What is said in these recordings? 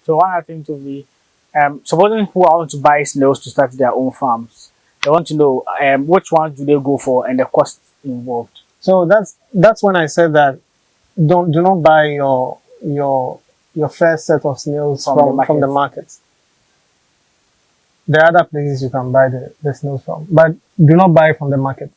So one other thing to be, supposing who want to buy snails to start their own farms, they want to know which ones do they go for and the cost involved. So that's when I said that do not buy your first set of snails from the market. There are other places you can buy the snails from, but do not buy from the market.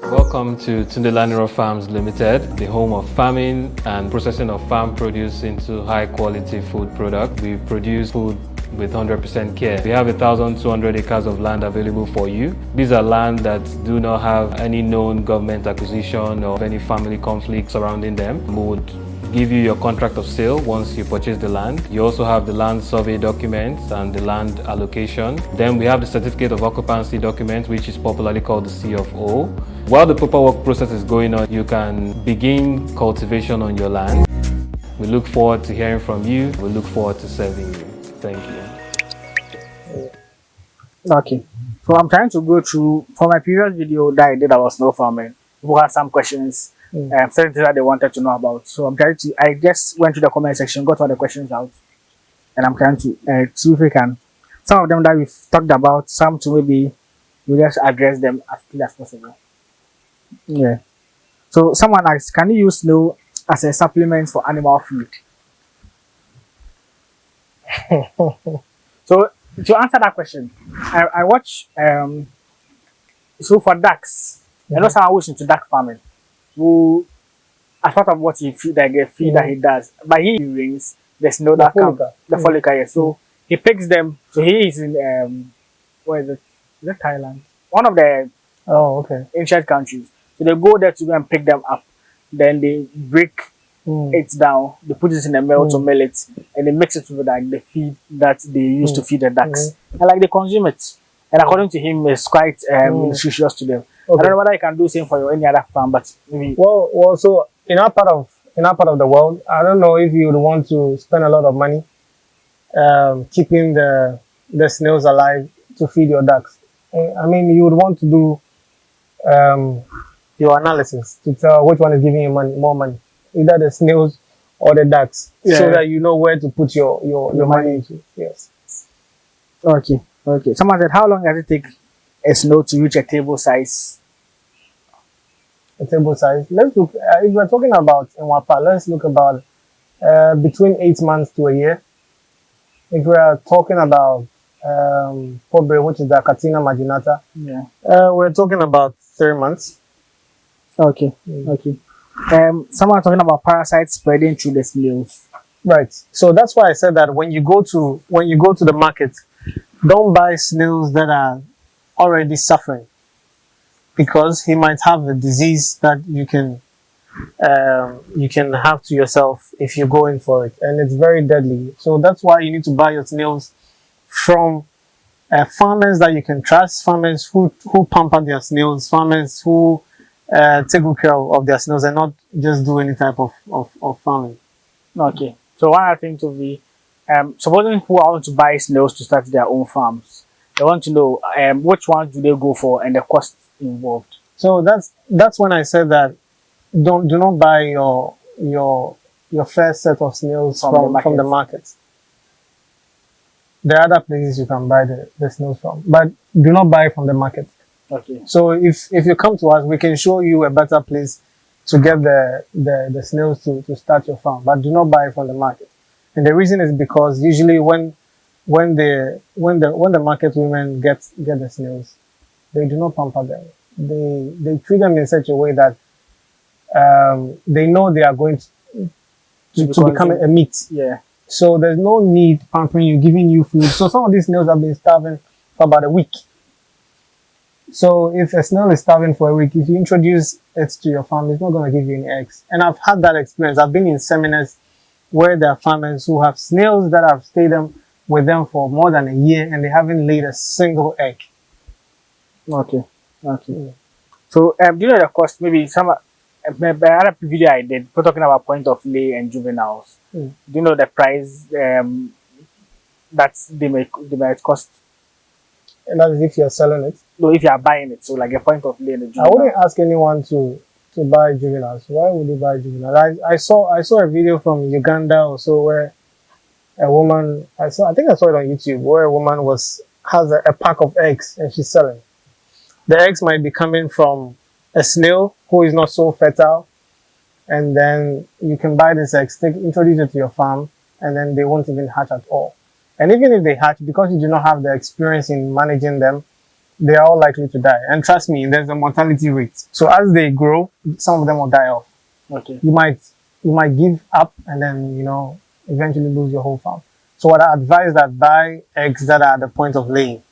Welcome to TundeLaniran Farms Limited, the home of farming and processing of farm produce into high quality food products. We produce food with 100% care. We have 1,200 acres of land available for you. These are land that do not have any known government acquisition or any family conflict surrounding them. We would give you your contract of sale once you purchase the land. You also have the land survey documents and the land allocation. Then we have the certificate of occupancy document, which is popularly called the C of O. While the paperwork process is going on, you can begin cultivation on your land. We look forward to hearing from you. We look forward to serving you. Thank you. Okay. So I'm trying to go through, for my previous video that I did about snow farming, people had some questions, certain things that they wanted to know about. So I just went to the comment section, got all the questions out, and I'm trying to see if we can, some of them that we've talked about, some to maybe we just address them as quickly as possible. Yeah. So someone asked, can you use snow as a supplement for animal feed? So to answer that question, I watch so for ducks, I know someone who's into duck farming, who as part of what he feed that he does, but he rings the snow that comes, the follicle, yeah. So he picks them. So he is in where is it? Is it Thailand? One of the ancient countries. So they go there to go and pick them up. Then they break it down, they put it in a mill to mill it, and they mix it with like the feed that they use to feed the ducks. And like they consume it. And according to him, it's quite nutritious to them. I don't know whether you can do the same for any other farm, but maybe. Well, so in our part of the world, I don't know if you would want to spend a lot of money keeping the snails alive to feed your ducks. I mean, you would want to do your analysis to tell which one is giving you more money, either the snails or the ducks, so that you know where to put your money into. Yes. Okay. Someone said, how long does it take a snail to reach a table size? A table size. Let's look. If we're talking about Nwapa, let's look about between 8 months to a year. If we are talking about Pobre, which is the Catina marginata, we're talking about 3 months. Okay. Someone talking about parasites spreading through the snails. Right. So that's why I said that when you go to the market, don't buy snails that are already suffering, because he might have a disease that you can have to yourself if you go in for it, and it's very deadly. So that's why you need to buy your snails from farmers that you can trust, farmers who pamper their snails, farmers who take good care of their snails and not just do any type of farming. Okay. So one other thing to be, supposing who want to buy snails to start their own farms, they want to know which ones do they go for and the cost involved. So that's when I said that do not buy your first set of snails from the market. There are other places you can buy the snails from, but do not buy from the market. Okay. So if you come to us, we can show you a better place to get the snails to start your farm, but do not buy from the market. And the reason is because usually when the market women get the snails, they do not pamper them. They treat them in such a way that they know they are going to become a meat. Yeah. So there's no need pampering you, giving you food. So some of these snails have been starving for about a week. So if a snail is starving for a week, if you introduce it to your farm, it's not going to give you any eggs. And I've had that experience. I've been in seminars where there are farmers who have snails that have stayed with them for more than a year and they haven't laid a single egg. Okay. So do you know the cost? Maybe some other video I did, we're talking about point of lay and juveniles. Do you know the price that they might cost? And that is if you're selling it? No, if you are buying it. So like a point of lay and a juvenile. I wouldn't ask anyone to buy juveniles. Why would you buy juveniles? I saw a video from Uganda also where a woman, I think I saw it on YouTube, where a woman has a pack of eggs and she's selling. The eggs might be coming from a snail who is not so fertile, and then you can buy these eggs, introduce it to your farm, and then they won't even hatch at all. And even if they hatch, because you do not have the experience in managing them, they are all likely to die. And trust me, there's a mortality rate. So as they grow, some of them will die off. Okay. You might give up and then, eventually lose your whole farm. So what I advise that buy eggs that are at the point of laying.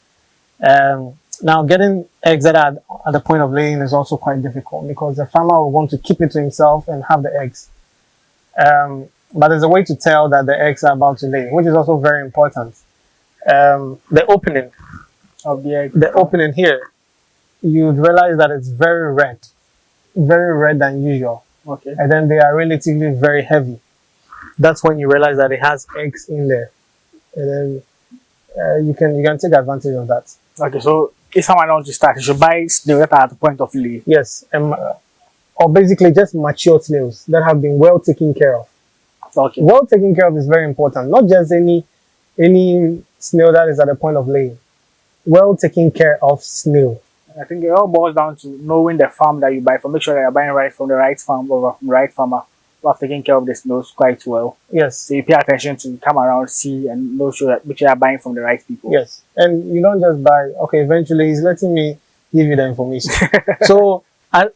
Now getting eggs that are at the point of laying is also quite difficult because the farmer will want to keep it to himself and have the eggs. But there's a way to tell that the eggs are about to lay, which is also very important. The opening Of the egg. the opening here, you'd realize that it's very red than usual. Okay. And then they are relatively very heavy. That's when you realize that it has eggs in there. And then you can take advantage of that. Okay, so if someone wants to start, you should buy snails that are at the point of lay. Yes, or basically just mature snails that have been well taken care of. Okay. Well taken care of is very important. Not just any snail that is at the point of laying. Well taken care of snail. I think it all boils down to knowing the farm that you buy from. Make sure that you're buying right from the right farm or from the right farmer who have taken care of the snails quite well. Yes. So you pay attention to come around, see, and make sure you're buying from the right people. Yes. And you don't just buy, okay, eventually he's letting me give you the information. So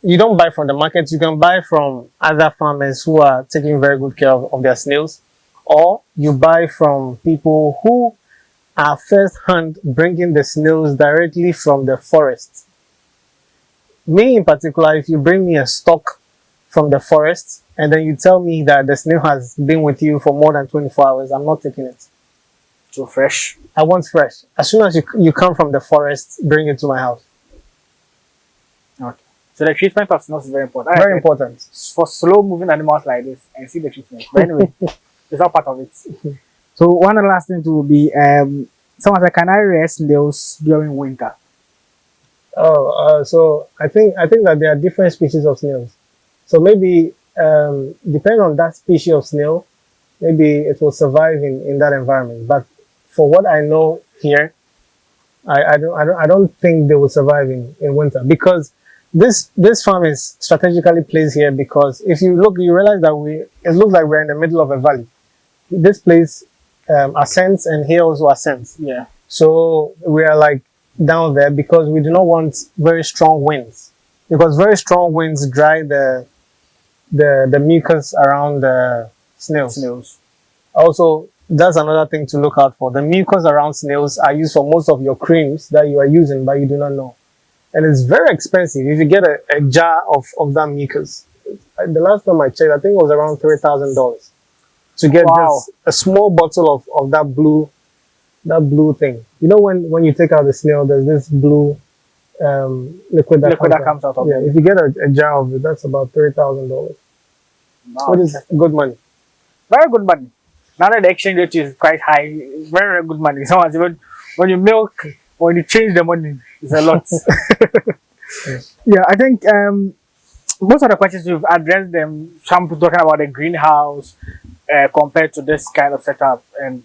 you don't buy from the market, you can buy from other farmers who are taking very good care of their snails, or you buy from people who are first hand bringing the snails directly from the forest. Me in particular, if you bring me a stock from the forest and then you tell me that the snail has been with you for more than 24 hours, I'm not taking it. So fresh. I want fresh. As soon as you come from the forest, bring it to my house. Okay. So the treatment of snails is very important. Very important. For slow moving animals like this, and see the treatment. But anyway, it's all part of it. So one of the last things will be someone said, can I rear snails during winter? So I think that there are different species of snails. So maybe depending on that species of snail, maybe it will survive in that environment. But for what I know here, I don't think they will survive in winter, because this farm is strategically placed here because if you look, you realize that it looks like we're in the middle of a valley. This place ascends and here also ascends. Yeah. So we are like down there because we do not want very strong winds, because very strong winds dry the mucus around the snails. Also, that's another thing to look out for. The mucus around snails are used for most of your creams that you are using, but you do not know. And it's very expensive. If you get a jar of that mucus, the last time I checked, I think it was around $3,000 to get just a small bottle of that blue thing. You know, when you take out the snail, there's this blue liquid that comes out of it. Yeah, if you get a jar of it, that's about $3,000, Wow. which is good money. Very good money. Now that the exchange rate is quite high, very, very good money. Someone said, when you milk, when you change the money, it's a lot. Yeah, I think most of the questions we've addressed them. Some people talking about the greenhouse compared to this kind of setup and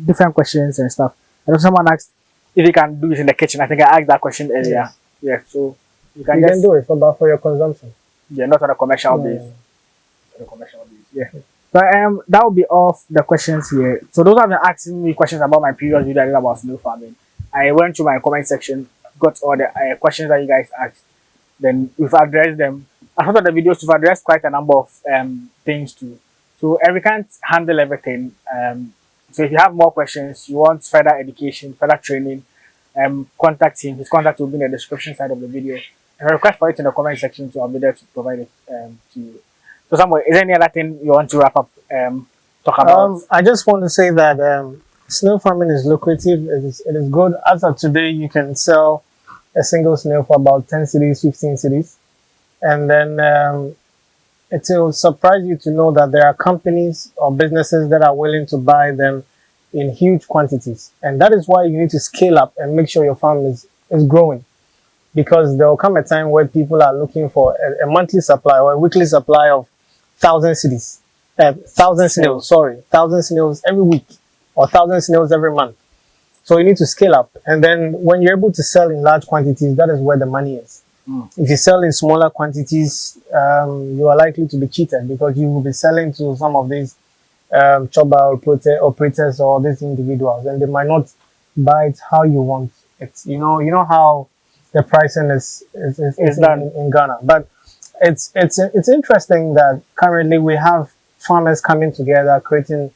different questions and stuff. I know someone asked if you can do it in the kitchen. I think I asked that question earlier. Yes. Yeah, so you You can do it for your consumption. Yeah, not on a commercial base. On a commercial base. Yeah. So that will be all the questions here. So those have been asking me questions about my previous video I did about snail farming. I went to my comment section, got all the questions that you guys asked. Then we've addressed them. I thought of the videos we've addressed quite a number of things too. So we can't handle everything. So if you have more questions, you want further education, further training, contact him. His contact will be in the description side of the video. And request for it in the comment section, so I'll be there to provide it to you. So Samuel, is there any other thing you want to wrap up, talk about? I just want to say that snail farming is lucrative. It is good. As of today, you can sell a single snail for about 10 cities, 15 cities. And then it will surprise you to know that there are companies or businesses that are willing to buy them in huge quantities. And that is why you need to scale up and make sure your farm is growing. Because there will come a time where people are looking for a monthly supply or a weekly supply of 1,000 cities. 1,000 snails, 1,000 snails every week. or 1,000 snails every month. So you need to scale up. And then when you're able to sell in large quantities, that is where the money is. If you sell in smaller quantities, you are likely to be cheated because you will be selling to some of these choba operators or these individuals, and they might not buy it how you want it. You know how the pricing is done in Ghana. But it's interesting that currently we have farmers coming together, creating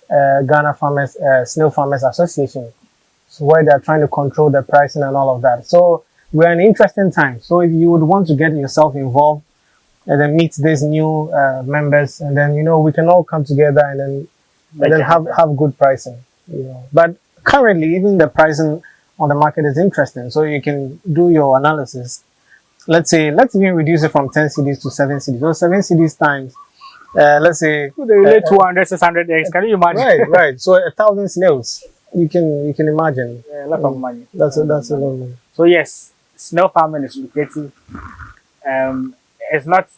Ghana Farmers Snail Farmers Association, so where they're trying to control the pricing and all of that. So we're in interesting times. So if you would want to get yourself involved and then meet these new members, and then we can all come together and then have good pricing. But currently, even the pricing on the market is interesting. So you can do your analysis. Let's even reduce it from 10 cedis to 7 cedis. So 7 cedis times, let's say, 200, 600 eggs. Can you imagine? Right. So 1,000 snails. You can imagine. A lot of money. That's a lot of money. So yes, snail farming is lucrative. It's not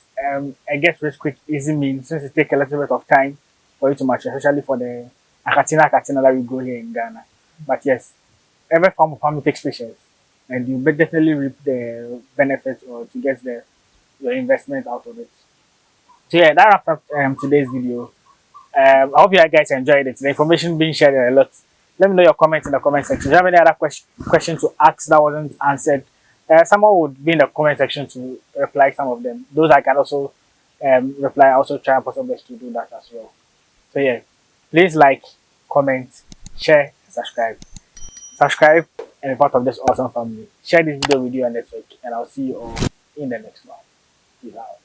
a get rich quick easy means, since it takes a little bit of time for you to mature, especially for the akatina that we grow here in Ghana. But yes, every form of farming takes patience, and you definitely reap the benefits or to get your investment out of it. So yeah, that wraps up today's video. I hope you guys enjoyed it. The information being shared a lot. Let me know your comments in the comment section. If you have any other question to ask that wasn't answered, someone would be in the comment section to reply some of them. Those I can also reply. I also try and put my best to do that as well. So yeah, please like, comment, share, and subscribe. Subscribe and be part of this awesome family. Share this video with your network, and I'll see you all in the next one. Peace out.